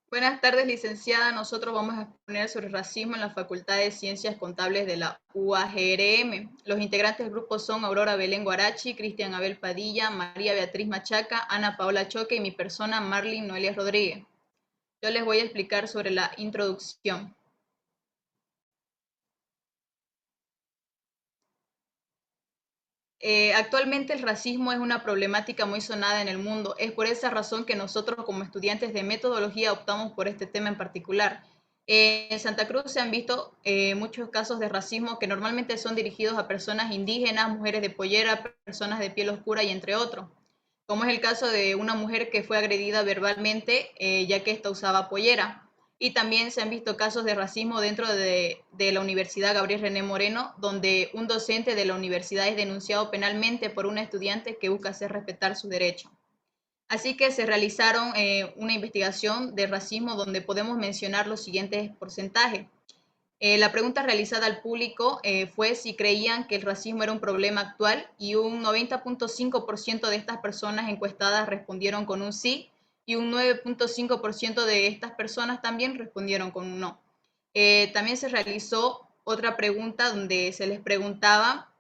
Buenas tardes, licenciada. Nosotros vamos a exponer sobre racismo en la Facultad de Ciencias Contables de la UAGRM. Los integrantes del grupo son Aurora Belén Guarachi, Cristian Abel Padilla, María Beatriz Machaca, Ana Paola Choque y mi persona Marlene Noelia Rodríguez. Yo les voy a explicar sobre la introducción. Actualmente el racismo es una problemática muy sonada en el mundo. Es por esa razón que nosotros como estudiantes de metodología optamos por este tema en particular. En Santa Cruz se han visto muchos casos de racismo que normalmente son dirigidos a personas indígenas, mujeres de pollera, personas de piel oscura y entre otros, como es el caso de una mujer que fue agredida verbalmente ya que ésta usaba pollera. Y también se han visto casos de racismo dentro de la Universidad Gabriel René Moreno, donde un docente de la universidad es denunciado penalmente por un estudiante que busca hacer respetar su derecho. Así que se realizaron una investigación de racismo donde podemos mencionar los siguientes porcentajes. La pregunta realizada al público fue si creían que el racismo era un problema actual y un 90.5% de estas personas encuestadas respondieron con un sí y un 9.5% de estas personas también respondieron con un no. También se realizó otra pregunta donde se les preguntaba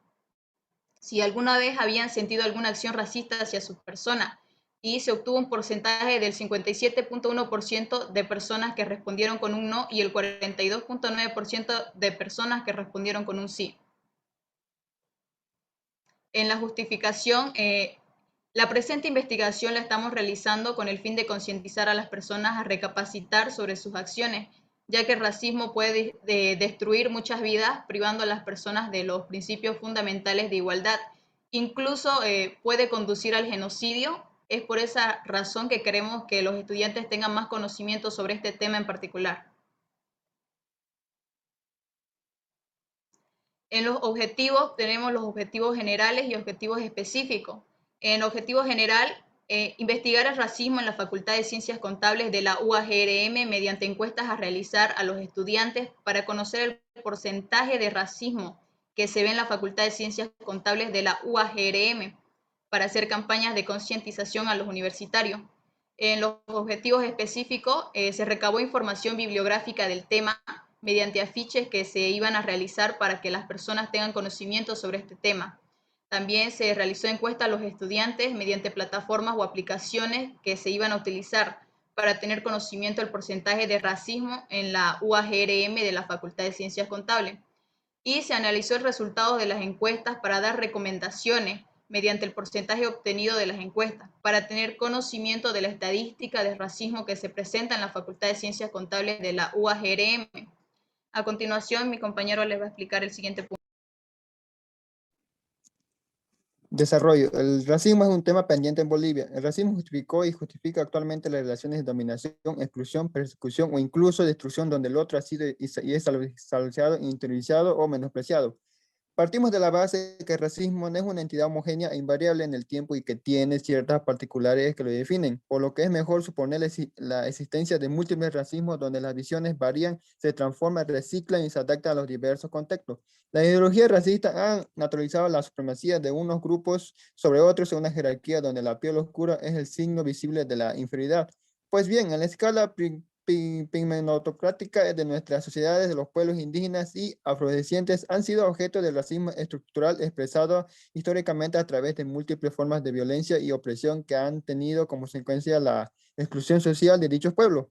si alguna vez habían sentido alguna acción racista hacia su persona y se obtuvo un porcentaje del 57.1% de personas que respondieron con un no y el 42.9% de personas que respondieron con un sí. En la justificación, la presente investigación la estamos realizando con el fin de concientizar a las personas a recapacitar sobre sus acciones, ya que el racismo puede destruir muchas vidas, privando a las personas de los principios fundamentales de igualdad. Incluso puede conducir al genocidio. Es por esa razón que queremos que los estudiantes tengan más conocimiento sobre este tema en particular. En los objetivos tenemos los objetivos generales y objetivos específicos. En objetivo general, investigar el racismo en la Facultad de Ciencias Contables de la UAGRM mediante encuestas a realizar a los estudiantes para conocer el porcentaje de racismo que se ve en la Facultad de Ciencias Contables de la UAGRM, para hacer campañas de concientización a los universitarios. En los objetivos específicos se recabó información bibliográfica del tema mediante afiches que se iban a realizar para que las personas tengan conocimiento sobre este tema. También se realizó encuesta a los estudiantes mediante plataformas o aplicaciones que se iban a utilizar para tener conocimiento del porcentaje de racismo en la UAGRM de la Facultad de Ciencias Contables. Y se analizó el resultado de las encuestas para dar recomendaciones mediante el porcentaje obtenido de las encuestas, para tener conocimiento de la estadística de racismo que se presenta en la Facultad de Ciencias Contables de la UAGRM. A continuación, mi compañero les va a explicar el siguiente punto. Desarrollo. El racismo es un tema pendiente en Bolivia. El racismo justificó y justifica actualmente las relaciones de dominación, exclusión, persecución o incluso destrucción donde el otro ha sido y es salvajeado, interiorizado o menospreciado. Partimos de la base de que el racismo no es una entidad homogénea e invariable en el tiempo y que tiene ciertas particularidades que lo definen, por lo que es mejor suponer la existencia de múltiples racismos donde las visiones varían, se transforman, reciclan y se adaptan a los diversos contextos. Las ideologías racistas han naturalizado la supremacía de unos grupos sobre otros en una jerarquía donde la piel oscura es el signo visible de la inferioridad. Pues bien, en la escala pigmentocrática de nuestras sociedades, de los pueblos indígenas y afrodescendientes han sido objeto del racismo estructural expresado históricamente a través de múltiples formas de violencia y opresión que han tenido como consecuencia la exclusión social de dichos pueblos.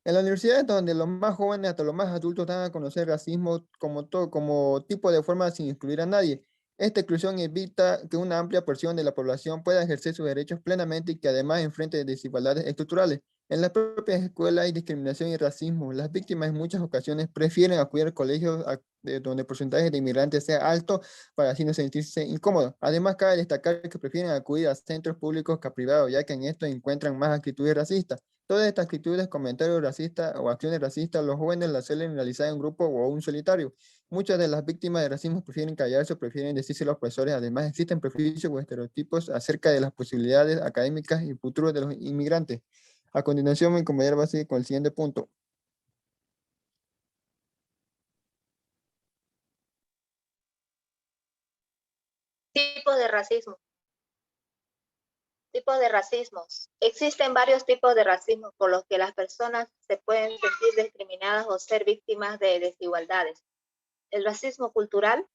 En la universidad es donde los más jóvenes hasta los más adultos dan a conocer racismo como tipo de forma sin excluir a nadie. Esta exclusión evita que una amplia porción de la población pueda ejercer sus derechos plenamente y que además enfrente desigualdades estructurales. En las propias escuelas hay discriminación y racismo. Las víctimas en muchas ocasiones prefieren acudir a colegios donde el porcentaje de inmigrantes sea alto para así no sentirse incómodos. Además, cabe destacar que prefieren acudir a centros públicos que a privados, ya que en estos encuentran más actitudes racistas. Todas estas actitudes, comentarios racistas o acciones racistas, los jóvenes las suelen realizar en grupo o un solitario. Muchas de las víctimas de racismo prefieren callarse o prefieren decirse a los profesores. Además, existen prejuicios o estereotipos acerca de las posibilidades académicas y futuros de los inmigrantes. A continuación, mi compañero va a seguir con el siguiente punto. Tipos de racismo. Tipos de racismos. Existen varios tipos de racismo por los que las personas se pueden sentir discriminadas o ser víctimas de desigualdades. El racismo cultural,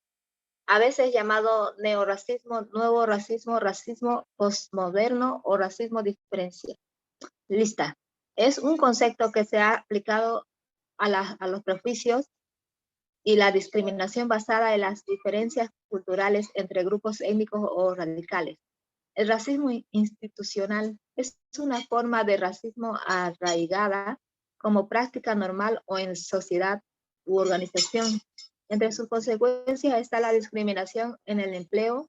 a veces llamado neorracismo, nuevo racismo, racismo postmoderno o racismo diferencialista. Es un concepto que se ha aplicado a los prejuicios y la discriminación basada en las diferencias culturales entre grupos étnicos o radicales. El racismo institucional es una forma de racismo arraigada como práctica normal o en sociedad u organización. Entre sus consecuencias está la discriminación en el empleo,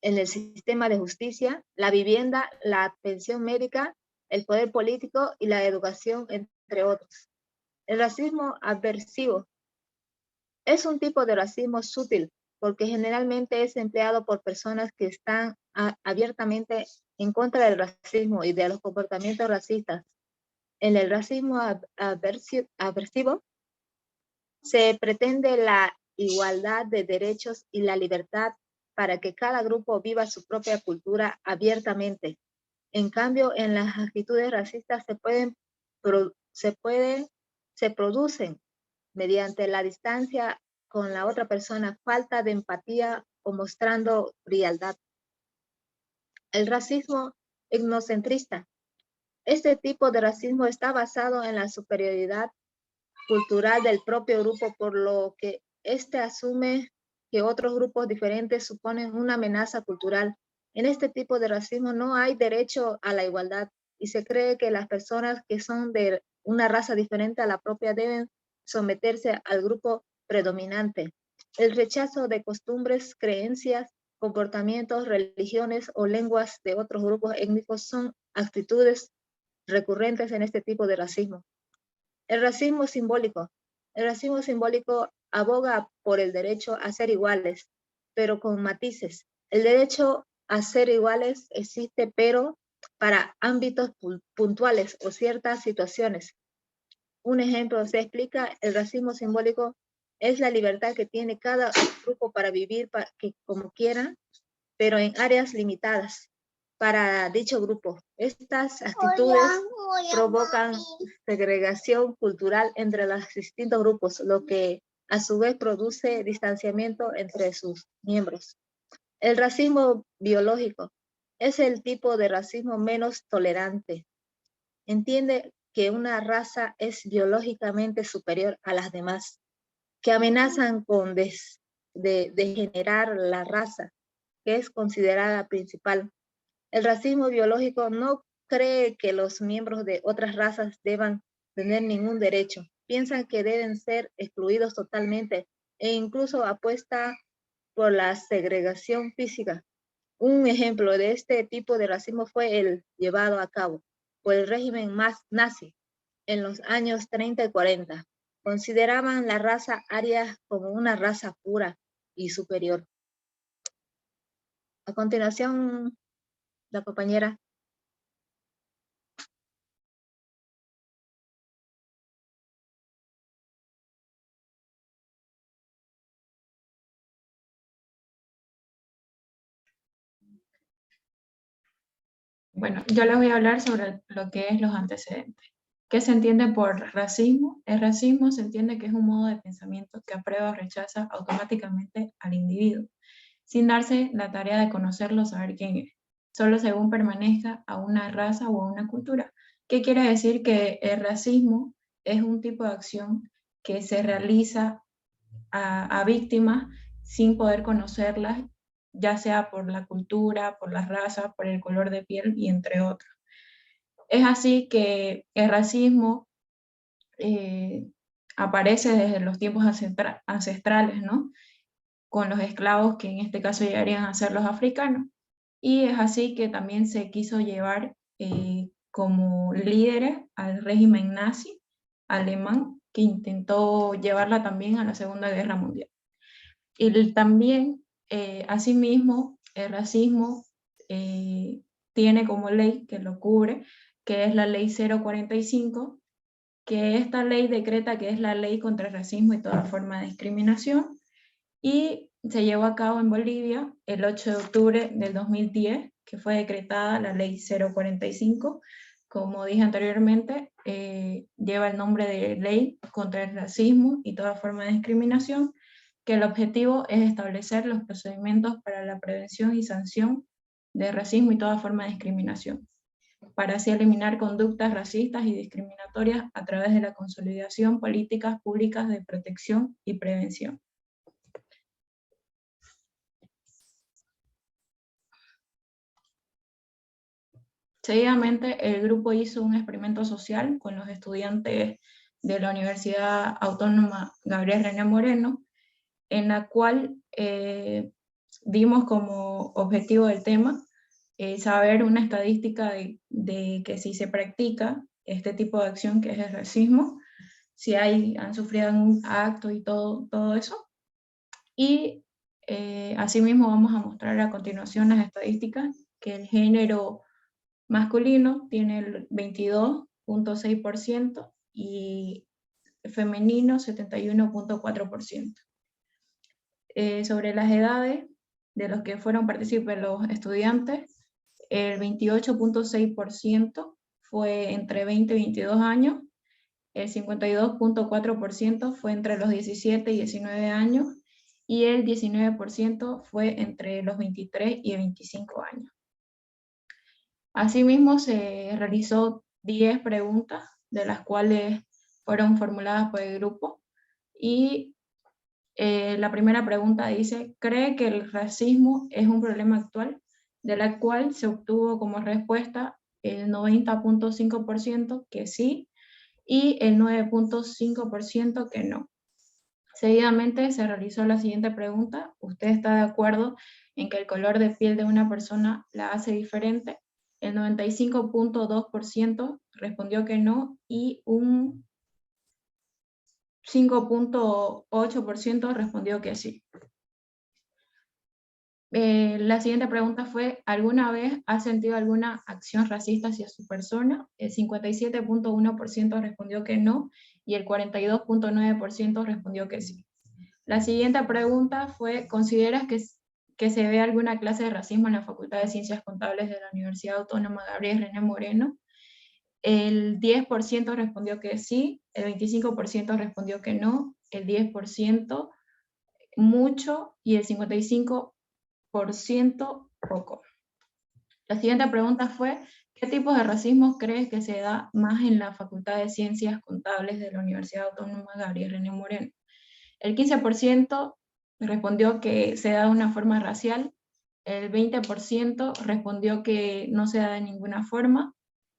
en el sistema de justicia, la vivienda, la atención médica, el poder político y la educación, entre otros. El racismo aversivo es un tipo de racismo sutil porque generalmente es empleado por personas que están abiertamente en contra del racismo y de los comportamientos racistas. En el racismo aversivo se pretende la igualdad de derechos y la libertad para que cada grupo viva su propia cultura abiertamente. En cambio, en las actitudes racistas se producen mediante la distancia con la otra persona, falta de empatía o mostrando frialdad. El racismo etnocentrista. Este tipo de racismo está basado en la superioridad cultural del propio grupo, por lo que éste asume que otros grupos diferentes suponen una amenaza cultural. En este tipo de racismo no hay derecho a la igualdad y se cree que las personas que son de una raza diferente a la propia deben someterse al grupo predominante. El rechazo de costumbres, creencias, comportamientos, religiones o lenguas de otros grupos étnicos son actitudes recurrentes en este tipo de racismo. El racismo simbólico. El racismo simbólico aboga por el derecho a ser iguales, pero con matices. El derecho a ser iguales existe, pero para ámbitos puntuales o ciertas situaciones. Un ejemplo, se explica el racismo simbólico es la libertad que tiene cada grupo para vivir como quiera, pero en áreas limitadas para dicho grupo. Estas actitudes provocan segregación cultural entre los distintos grupos, lo que a su vez produce distanciamiento entre sus miembros. El racismo biológico es el tipo de racismo menos tolerante. Entiende que una raza es biológicamente superior a las demás, que amenazan con degenerar la raza, que es considerada principal. El racismo biológico no cree que los miembros de otras razas deban tener ningún derecho. Piensan que deben ser excluidos totalmente e incluso apuesta por la segregación física. Un ejemplo de este tipo de racismo fue el llevado a cabo por el régimen nazi en los años 30 y 40. Consideraban la raza aria como una raza pura y superior. A continuación, la compañera. Bueno, yo les voy a hablar sobre lo que es los antecedentes. ¿Qué se entiende por racismo? El racismo se entiende que es un modo de pensamiento que aprueba o rechaza automáticamente al individuo, sin darse la tarea de conocerlo o saber quién es, solo según permanezca a una raza o a una cultura. ¿Qué quiere decir? Que el racismo es un tipo de acción que se realiza a víctimas sin poder conocerlas, ya sea por la cultura, por las razas, por el color de piel y entre otros. Es así que el racismo aparece desde los tiempos ancestrales, ¿no? Con los esclavos que en este caso llegarían a ser los africanos. Y es así que también se quiso llevar como líderes al régimen nazi alemán, que intentó llevarla también a la Segunda Guerra Mundial. Y también, asimismo, el racismo tiene como ley que lo cubre, que es la ley 045, que esta ley decreta que es la ley contra el racismo y toda forma de discriminación, y se llevó a cabo en Bolivia el 8 de octubre del 2010, que fue decretada la ley 045. Como dije anteriormente, lleva el nombre de Ley contra el Racismo y toda forma de discriminación, que el objetivo es establecer los procedimientos para la prevención y sanción de racismo y toda forma de discriminación, para así eliminar conductas racistas y discriminatorias a través de la consolidación de políticas públicas de protección y prevención. Seguidamente, el grupo hizo un experimento social con los estudiantes de la Universidad Autónoma Gabriel René Moreno, en la cual dimos como objetivo del tema saber una estadística de que si se practica este tipo de acción que es el racismo, si han sufrido un acto y todo eso. Y asimismo vamos a mostrar a continuación las estadísticas, que el género masculino tiene el 22.6% y femenino 71.4%. Sobre las edades de los que fueron partícipes los estudiantes, el 28.6% fue entre 20 y 22 años, el 52.4% fue entre los 17 y 19 años, y el 19% fue entre los 23 y 25 años. Asimismo, se realizó 10 preguntas, de las cuales fueron formuladas por el grupo, y la primera pregunta dice: ¿cree que el racismo es un problema actual? De la cual se obtuvo como respuesta el 90.5% que sí, y el 9.5% que no. Seguidamente se realizó la siguiente pregunta: ¿usted está de acuerdo en que el color de piel de una persona la hace diferente? El 95.2% respondió que no, y un 5.8% respondió que sí. La siguiente pregunta fue: ¿alguna vez ha sentido alguna acción racista hacia su persona? El 57.1% respondió que no, y el 42.9% respondió que sí. La siguiente pregunta fue: ¿consideras que se ve alguna clase de racismo en la Facultad de Ciencias Contables de la Universidad Autónoma Gabriel René Moreno? El 10% respondió que sí, el 25% respondió que no, el 10% mucho, y el 55% poco. La siguiente pregunta fue: ¿qué tipos de racismo crees que se da más en la Facultad de Ciencias Contables de la Universidad Autónoma Gabriel René Moreno? El 15% respondió que se da de una forma racial, el 20% respondió que no se da de ninguna forma,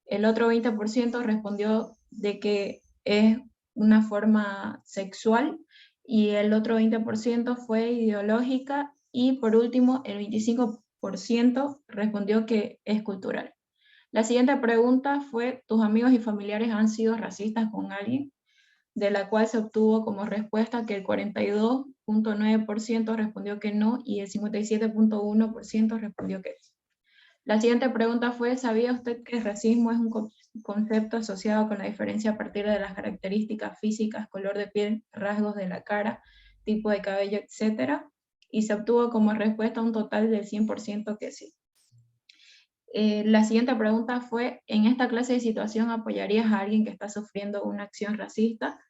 el otro 20% respondió de que es una forma sexual, y el otro 20% fue ideológica, y por último el 25% respondió que es cultural. La siguiente pregunta fue: ¿tus amigos y familiares han sido racistas con alguien? De la cual se obtuvo como respuesta que el 42.9% respondió que no, y el 57.1% respondió que sí. La siguiente pregunta fue: ¿sabía usted que el racismo es un concepto asociado con la diferencia a partir de las características físicas, color de piel, rasgos de la cara, tipo de cabello, etcétera? Y se obtuvo como respuesta un total del 100% que sí. La siguiente pregunta fue: ¿en esta clase de situación apoyarías a alguien que está sufriendo una acción racista?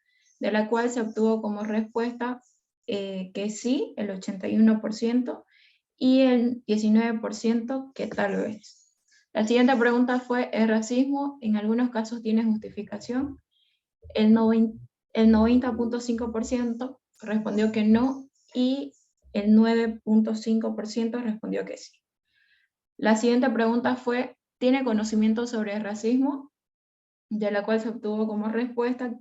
De la cual se obtuvo como respuesta que sí, el 81%, y el 19% que tal vez. La siguiente pregunta fue: ¿el racismo en algunos casos tiene justificación? El 90.5% respondió que no, y el 9.5% respondió que sí. La siguiente pregunta fue: ¿tiene conocimiento sobre el racismo? De la cual se obtuvo como respuesta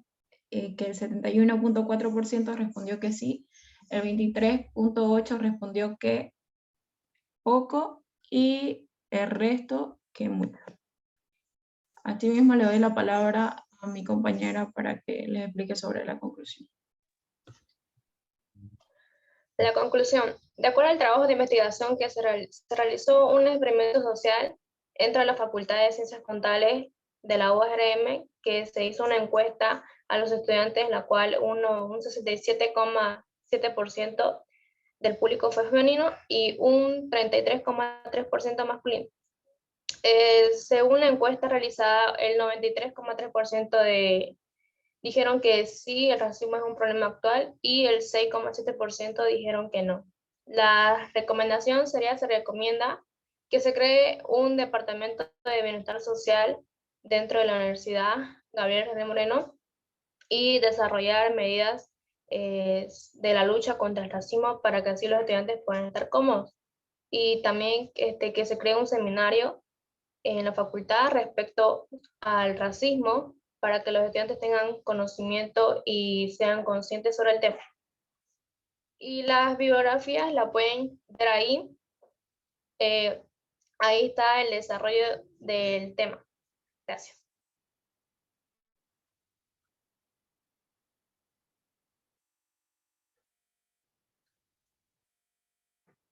que el 71.4% respondió que sí, el 23.8% respondió que poco, y el resto que mucho. Asimismo le doy la palabra a mi compañera para que les explique sobre la conclusión. La conclusión: de acuerdo al trabajo de investigación que se realizó un experimento social entre la Facultad de Ciencias Contables de la URM, que se hizo una encuesta a los estudiantes, la cual un 67,7% del público fue femenino y un 33,3% masculino. Según la encuesta realizada, el 93,3% dijeron que sí, el racismo es un problema actual y el 6,7% dijeron que no. La recomendación sería, se recomienda que se cree un departamento de bienestar social dentro de la Universidad Gabriel René Moreno y desarrollar medidas de la lucha contra el racismo para que así los estudiantes puedan estar cómodos. Y también que se cree un seminario en la facultad respecto al racismo para que los estudiantes tengan conocimiento y sean conscientes sobre el tema. Y las bibliografías la pueden ver ahí. Ahí está el desarrollo del tema. Gracias.